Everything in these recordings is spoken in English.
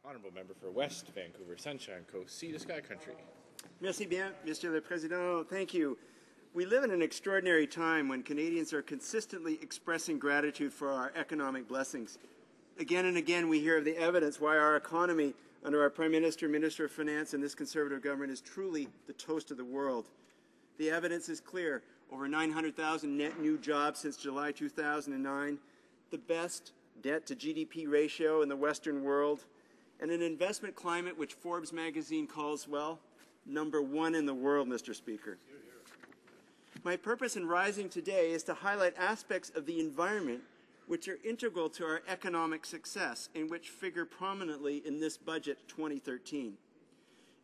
Honourable Member for West Vancouver, Sunshine Coast, Sea to Sky Country. Merci bien, Monsieur le Président. Thank you. We live in an extraordinary time when Canadians are consistently expressing gratitude for our economic blessings. Again and again we hear of the evidence why our economy under our Prime Minister, Minister of Finance and this Conservative government is truly the toast of the world. The evidence is clear. Over 900,000 net new jobs since July 2009, the best debt-to-GDP ratio in the Western world, and an investment climate which Forbes magazine calls, well, #1 in the world, Mr. Speaker. My purpose in rising today is to highlight aspects of the environment which are integral to our economic success and which figure prominently in this budget 2013.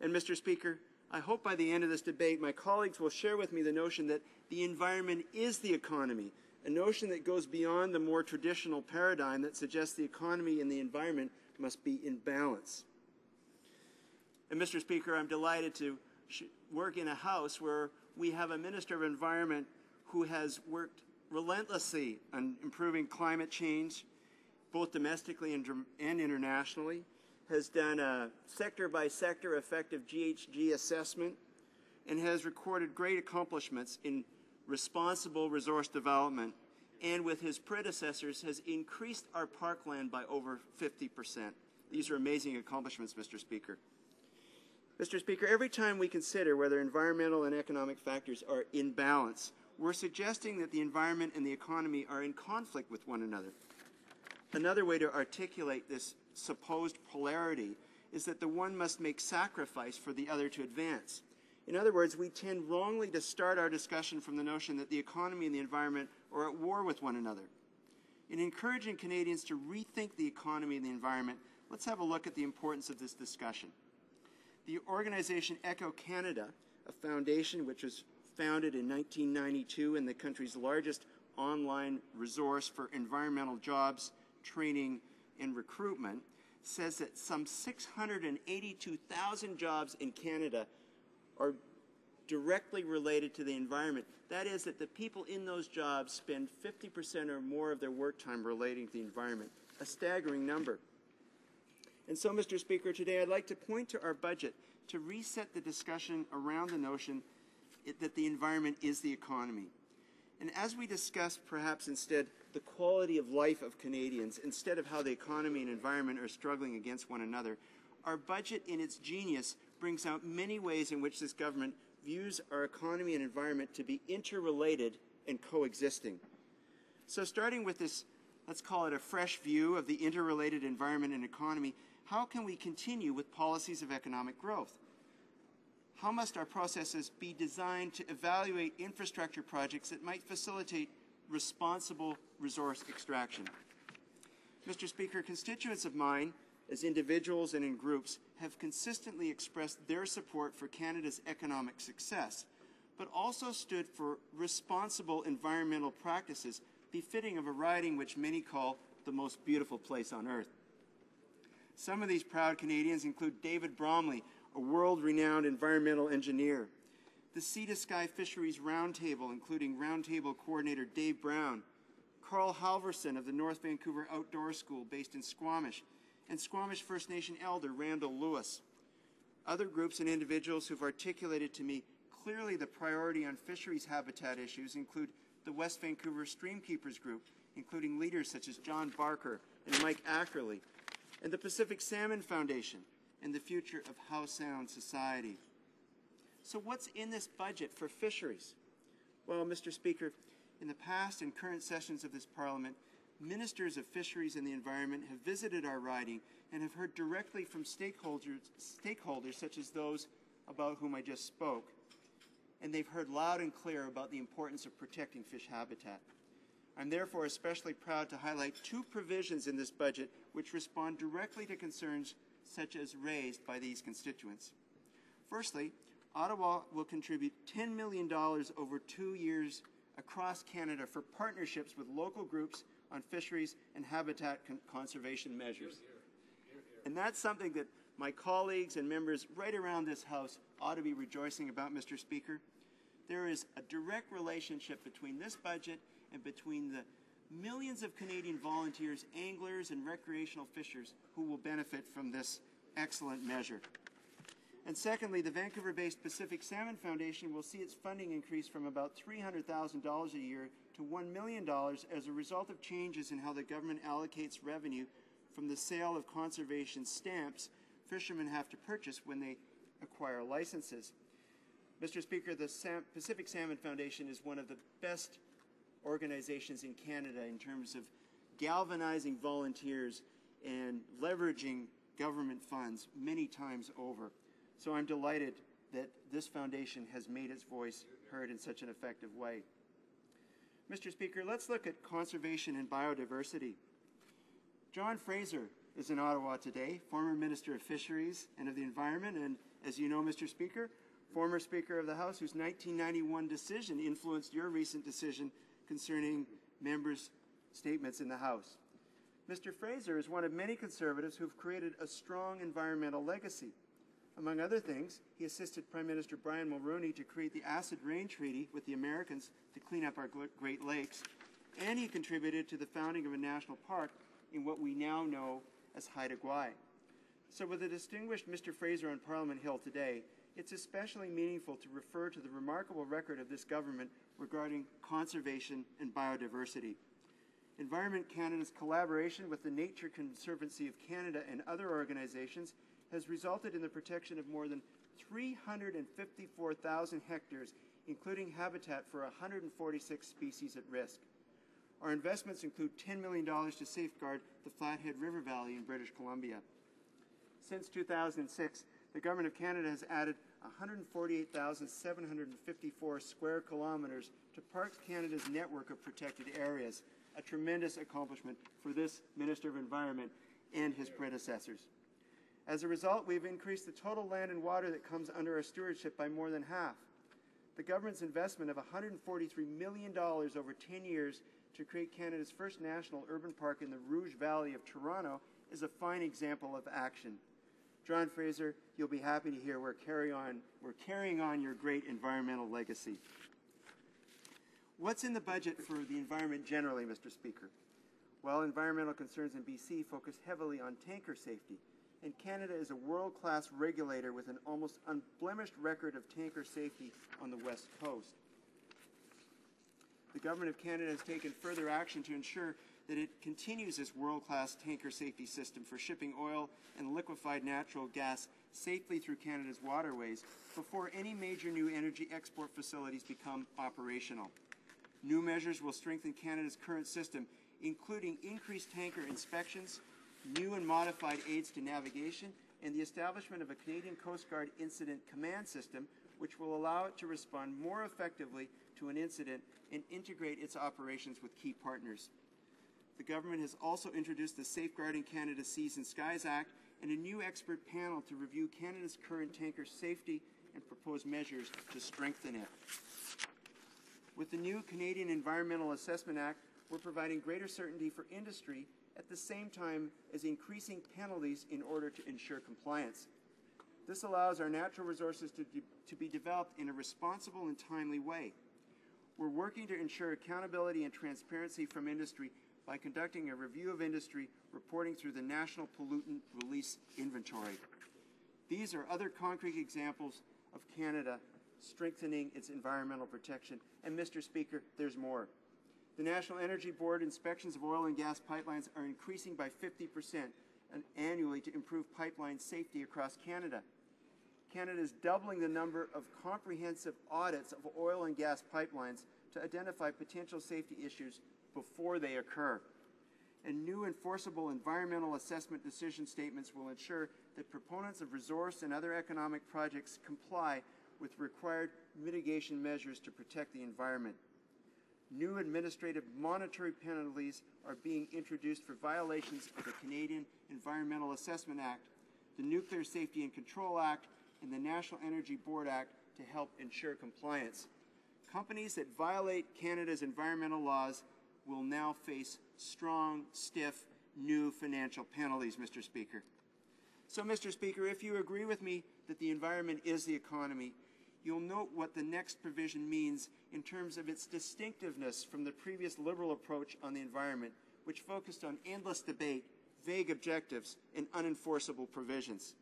And Mr. Speaker, I hope by the end of this debate my colleagues will share with me the notion that the environment is the economy, a notion that goes beyond the more traditional paradigm that suggests the economy and the environment must be in balance. And Mr. Speaker, I'm delighted to work in a House where we have a Minister of Environment who has worked relentlessly on improving climate change, both domestically and internationally, has done a sector-by-sector effective GHG assessment, and has recorded great accomplishments in responsible resource development, and with his predecessors has increased our parkland by over 50%. These are amazing accomplishments, Mr. Speaker. Mr. Speaker, every time we consider whether environmental and economic factors are in balance, we're suggesting that the environment and the economy are in conflict with one another. Another way to articulate this supposed polarity is that the one must make sacrifice for the other to advance. In other words, we tend wrongly to start our discussion from the notion that the economy and the environment are at war with one another. In encouraging Canadians to rethink the economy and the environment, let's have a look at the importance of this discussion. The organization Eco Canada, a foundation which was founded in 1992 and the country's largest online resource for environmental jobs, training, and recruitment, says that some 682,000 jobs in Canada are directly related to the environment. That is, that the people in those jobs spend 50% or more of their work time relating to the environment, a staggering number. And so, Mr. Speaker, today I'd like to point to our budget to reset the discussion around the notion that the environment is the economy. And as we discuss, perhaps instead, the quality of life of Canadians, instead of how the economy and environment are struggling against one another, our budget in its genius brings out many ways in which this government views our economy and environment to be interrelated and coexisting. So starting with this, let's call it a fresh view of the interrelated environment and economy, how can we continue with policies of economic growth? How must our processes be designed to evaluate infrastructure projects that might facilitate responsible resource extraction? Mr. Speaker, constituents of mine, as individuals and in groups, have consistently expressed their support for Canada's economic success, but also stood for responsible environmental practices befitting of a riding which many call the most beautiful place on earth. Some of these proud Canadians include David Bromley, a world-renowned environmental engineer, the Sea to Sky Fisheries Roundtable, including Roundtable Coordinator Dave Brown, Carl Halverson of the North Vancouver Outdoor School based in Squamish, and Squamish First Nation elder Randall Lewis. Other groups and individuals who've articulated to me clearly the priority on fisheries habitat issues include the West Vancouver Streamkeepers Group, including leaders such as John Barker and Mike Ackerley, and the Pacific Salmon Foundation, and the future of How Sound Society. So what's in this budget for fisheries? Well, Mr. Speaker, in the past and current sessions of this Parliament, ministers of fisheries and the environment have visited our riding and have heard directly from stakeholders such as those about whom I just spoke. And they've heard loud and clear about the importance of protecting fish habitat. I'm therefore especially proud to highlight two provisions in this budget which respond directly to concerns such as raised by these constituents. Firstly, Ottawa will contribute $10 million over 2 years across Canada for partnerships with local groups on fisheries and habitat conservation measures. And that's something that my colleagues and members right around this House ought to be rejoicing about, Mr. Speaker. There is a direct relationship between this budget and between millions of Canadian volunteers, anglers, and recreational fishers who will benefit from this excellent measure. And secondly, the Vancouver-based Pacific Salmon Foundation will see its funding increase from about $300,000 a year to $1 million as a result of changes in how the government allocates revenue from the sale of conservation stamps fishermen have to purchase when they acquire licenses. Mr. Speaker, the Pacific Salmon Foundation is one of the best organizations in Canada in terms of galvanizing volunteers and leveraging government funds many times over. So I'm delighted that this foundation has made its voice heard in such an effective way. Mr. Speaker, let's look at conservation and biodiversity. John Fraser is in Ottawa today, former Minister of Fisheries and of the Environment, and as you know, Mr. Speaker, former Speaker of the House whose 1991 decision influenced your recent decision concerning members' statements in the House. Mr. Fraser is one of many Conservatives who've created a strong environmental legacy. Among other things, he assisted Prime Minister Brian Mulroney to create the Acid Rain Treaty with the Americans to clean up our Great Lakes, and he contributed to the founding of a national park in what we now know as Haida Gwaii. So with the distinguished Mr. Fraser on Parliament Hill today, it's especially meaningful to refer to the remarkable record of this government regarding conservation and biodiversity. Environment Canada's collaboration with the Nature Conservancy of Canada and other organizations has resulted in the protection of more than 354,000 hectares, including habitat for 146 species at risk. Our investments include $10 million to safeguard the Flathead River Valley in British Columbia. Since 2006, the Government of Canada has added 148,754 square kilometers to Parks Canada's network of protected areas, a tremendous accomplishment for this Minister of Environment and his predecessors. As a result, we've increased the total land and water that comes under our stewardship by more than half. The government's investment of $143 million over 10 years to create Canada's first national urban park in the Rouge Valley of Toronto is a fine example of action. John Fraser, you'll be happy to hear we're carrying on your great environmental legacy. What's in the budget for the environment generally, Mr. Speaker? Well, environmental concerns in BC focus heavily on tanker safety, and Canada is a world-class regulator with an almost unblemished record of tanker safety on the West Coast. The Government of Canada has taken further action to ensure that it continues its world-class tanker safety system for shipping oil and liquefied natural gas safely through Canada's waterways before any major new energy export facilities become operational. New measures will strengthen Canada's current system, including increased tanker inspections, new and modified aids to navigation, and the establishment of a Canadian Coast Guard Incident Command System, which will allow it to respond more effectively to an incident and integrate its operations with key partners. The government has also introduced the Safeguarding Canada Seas and Skies Act and a new expert panel to review Canada's current tanker safety and propose measures to strengthen it. With the new Canadian Environmental Assessment Act, we're providing greater certainty for industry at the same time as increasing penalties in order to ensure compliance. This allows our natural resources to be developed in a responsible and timely way. We're working to ensure accountability and transparency from industry by conducting a review of industry reporting through the National Pollutant Release Inventory. These are other concrete examples of Canada strengthening its environmental protection. And Mr. Speaker, there's more. The National Energy Board inspections of oil and gas pipelines are increasing by 50% annually to improve pipeline safety across Canada. Canada is doubling the number of comprehensive audits of oil and gas pipelines to identify potential safety issues before they occur. And new enforceable environmental assessment decision statements will ensure that proponents of resource and other economic projects comply with required mitigation measures to protect the environment. New administrative monetary penalties are being introduced for violations of the Canadian Environmental Assessment Act, the Nuclear Safety and Control Act, and the National Energy Board Act to help ensure compliance. Companies that violate Canada's environmental laws will now face strong, stiff, new financial penalties, Mr. Speaker. So, Mr. Speaker, if you agree with me that the environment is the economy, you'll note what the next provision means in terms of its distinctiveness from the previous Liberal approach on the environment, which focused on endless debate, vague objectives, and unenforceable provisions.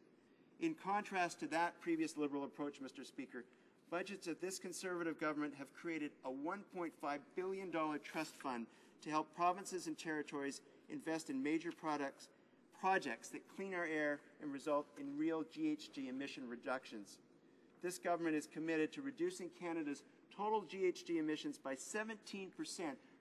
In contrast to that previous Liberal approach, Mr. Speaker, budgets of this Conservative government have created a $1.5 billion trust fund to help provinces and territories invest in major projects that clean our air and result in real GHG emission reductions. This government is committed to reducing Canada's total GHG emissions by 17%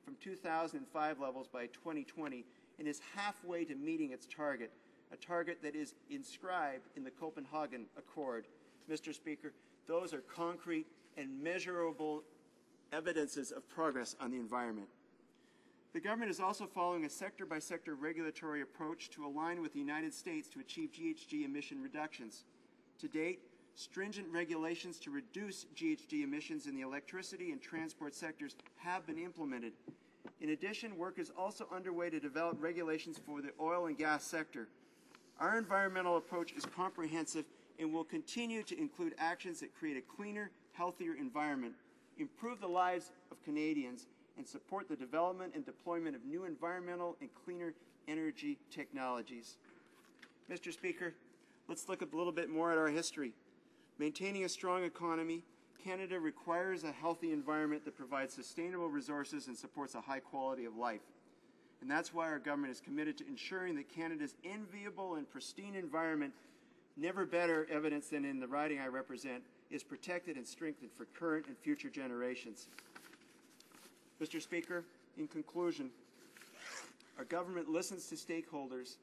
from 2005 levels by 2020 and is halfway to meeting its target, a target that is inscribed in the Copenhagen Accord. Mr. Speaker, those are concrete and measurable evidences of progress on the environment. The government is also following a sector-by-sector regulatory approach to align with the United States to achieve GHG emission reductions. To date, stringent regulations to reduce GHG emissions in the electricity and transport sectors have been implemented. In addition, work is also underway to develop regulations for the oil and gas sector. Our environmental approach is comprehensive and will continue to include actions that create a cleaner, healthier environment, improve the lives of Canadians, and support the development and deployment of new environmental and cleaner energy technologies. Mr. Speaker, let's look a little bit more at our history. Maintaining a strong economy, Canada requires a healthy environment that provides sustainable resources and supports a high quality of life. And that's why our government is committed to ensuring that Canada's enviable and pristine environment, never better evidence than in the riding I represent, is protected and strengthened for current and future generations. Mr. Speaker, in conclusion, our government listens to stakeholders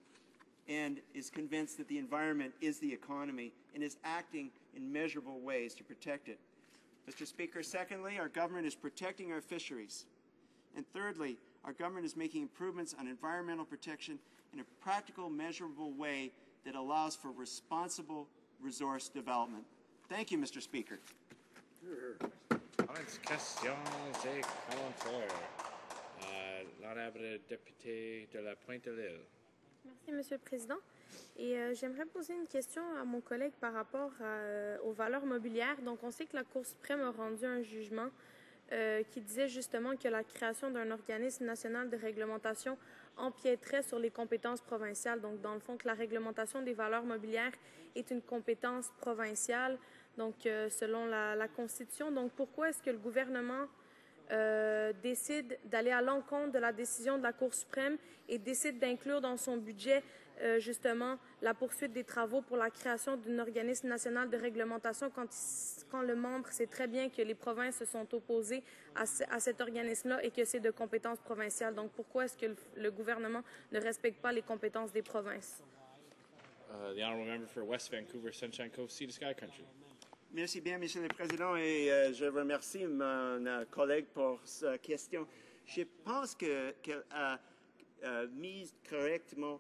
and is convinced that the environment is the economy and is acting in measurable ways to protect it. Mr. Speaker, secondly, our government is protecting our fisheries. And thirdly, our government is making improvements on environmental protection in a practical, measurable way that allows for responsible resource development. Thank you, Mr. Speaker. Questions et commentaires. L'honorable député de la Pointe-de-l'Île. Merci, Monsieur le Président. Et j'aimerais poser une question à mon collègue par rapport aux valeurs mobilières. Donc, on sait que la Cour suprême a rendu un jugement qui disait justement que la création d'un organisme national de réglementation empiéterait sur les compétences provinciales. Donc, dans le fond, que la réglementation des valeurs mobilières est une compétence provinciale, donc selon la Constitution. Donc, pourquoi est-ce que le gouvernement décide d'aller à l'encontre de la décision de la Cour suprême et décide d'inclure dans son budget justement la poursuite des travaux pour la création d'un organisme national de réglementation quand le membre sait très bien que les provinces se sont opposées à cet organisme-là et que c'est de compétences provinciales. Donc, pourquoi est-ce que le gouvernement ne respecte pas les compétences des provinces? The honourable member for West Vancouver, Sunshine Coast, Sea to Sky Country. Merci bien, Monsieur le Président, et je remercie mon collègue pour sa question. Je pense qu'elle a mis correctement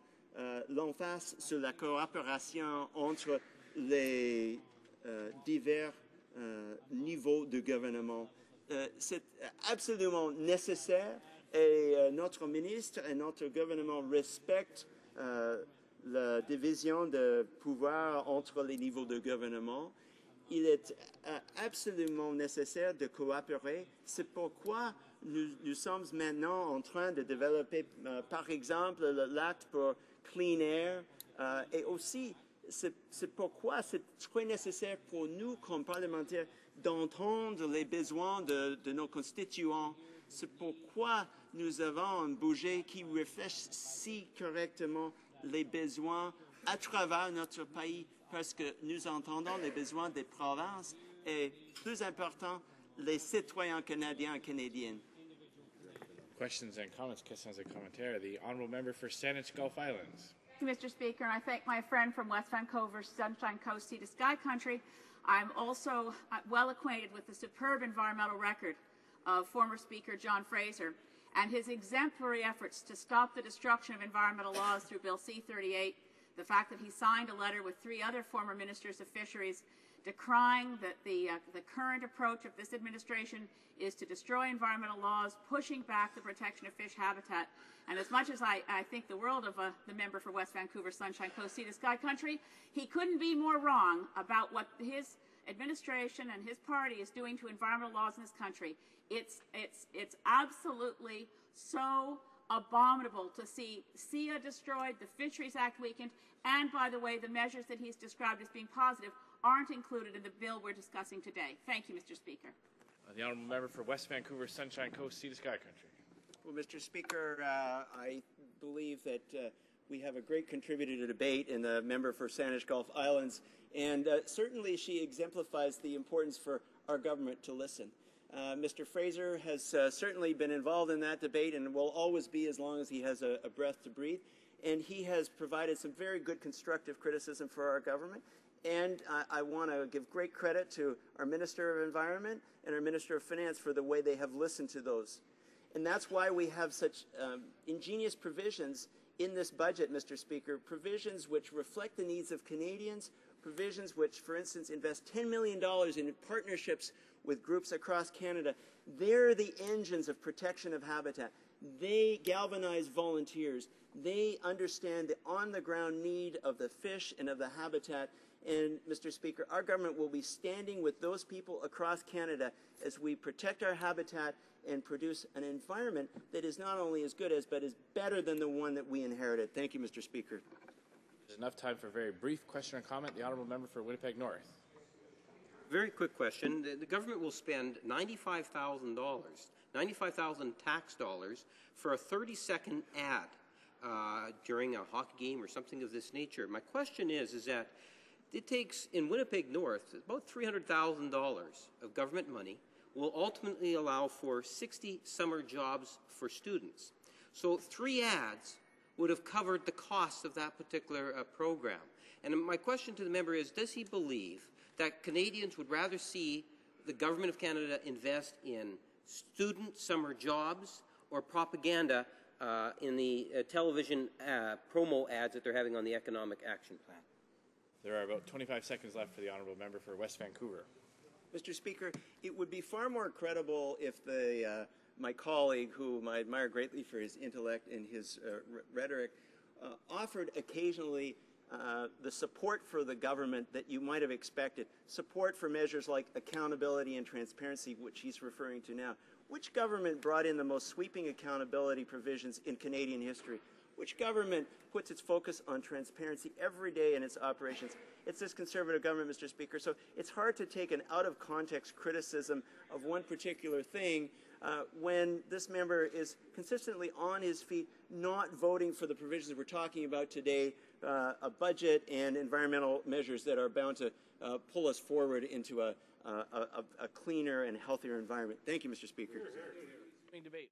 l'emphase sur la coopération entre les divers niveaux de gouvernement. C'est absolument nécessaire et notre ministre et notre gouvernement respectent la division de pouvoir entre les niveaux de gouvernement. Il est absolument nécessaire de coopérer. C'est pourquoi nous sommes maintenant en train de développer, par exemple, l'acte pour Clean Air. Et aussi, c'est pourquoi c'est très nécessaire pour nous, comme parlementaires, d'entendre les besoins de nos constituants. C'est pourquoi nous avons un budget qui réfléchit correctement les besoins à travers notre pays, parce que nous entendons les besoins des provinces et, plus important, les citoyens canadiens et canadiennes. Questions and comments, questions and commentaires. The honourable member for Saanich Gulf Islands. Thank you, Mr. Speaker, and I thank my friend from West Vancouver, Sunshine Coast, Sea to Sky Country. I'm also well acquainted with the superb environmental record of former Speaker John Fraser and his exemplary efforts to stop the destruction of environmental laws through Bill C-38, the fact that he signed a letter with 3 other former ministers of fisheries decrying that the current approach of this administration is to destroy environmental laws, pushing back the protection of fish habitat. And as much as I think the world of the member for West Vancouver, Sunshine Coast, Sea to Sky Country, he couldn't be more wrong about what his administration and his party is doing to environmental laws in this country. It's absolutely so abominable to see SIA destroyed, the Fisheries Act weakened, and, by the way, the measures that he's described as being positive aren't included in the bill we're discussing today. Thank you, Mr. Speaker. The honourable member for West Vancouver, Sunshine Coast, Sea to Sky Country. Well, Mr. Speaker, I believe that we have a great contributor to debate in the member for Saanich Gulf Islands, and certainly she exemplifies the importance for our government to listen. Mr. Fraser has certainly been involved in that debate and will always be as long as he has a breath to breathe, and he has provided some very good constructive criticism for our government. And I want to give great credit to our Minister of Environment and our Minister of Finance for the way they have listened to those. And that's why we have such ingenious provisions in this budget, Mr. Speaker, provisions which reflect the needs of Canadians, provisions which, for instance, invest $10 million in partnerships with groups across Canada. They're the engines of protection of habitat. They galvanize volunteers. They understand the on-the-ground need of the fish and of the habitat. And, Mr. Speaker, our government will be standing with those people across Canada as we protect our habitat and produce an environment that is not only as good as, but is better than the one that we inherited. Thank you, Mr. Speaker. There's enough time for a very brief question or comment. The honourable member for Winnipeg North. Very quick question. The government will spend $95,000, 95,000 tax dollars for a 30-second ad during a hockey game or something of this nature. My question is that it takes, in Winnipeg North, about $300,000 of government money will ultimately allow for 60 summer jobs for students. So 3 ads would have covered the cost of that particular program. And my question to the member is, does he believe that Canadians would rather see the Government of Canada invest in student summer jobs or propaganda in the television promo ads that they're having on the Economic Action Plan? There are about 25 seconds left for the honourable member for West Vancouver. Mr. Speaker, it would be far more credible if my colleague, whom I admire greatly for his intellect and his rhetoric, offered occasionally the support for the government that you might have expected, support for measures like accountability and transparency, which he's referring to now. Which government brought in the most sweeping accountability provisions in Canadian history? Which government puts its focus on transparency every day in its operations? It's this Conservative government, Mr. Speaker. So it's hard to take an out-of-context criticism of one particular thing when this member is consistently on his feet, not voting for the provisions we're talking about today, a budget and environmental measures that are bound to pull us forward into a cleaner and healthier environment. Thank you, Mr. Speaker. Debate.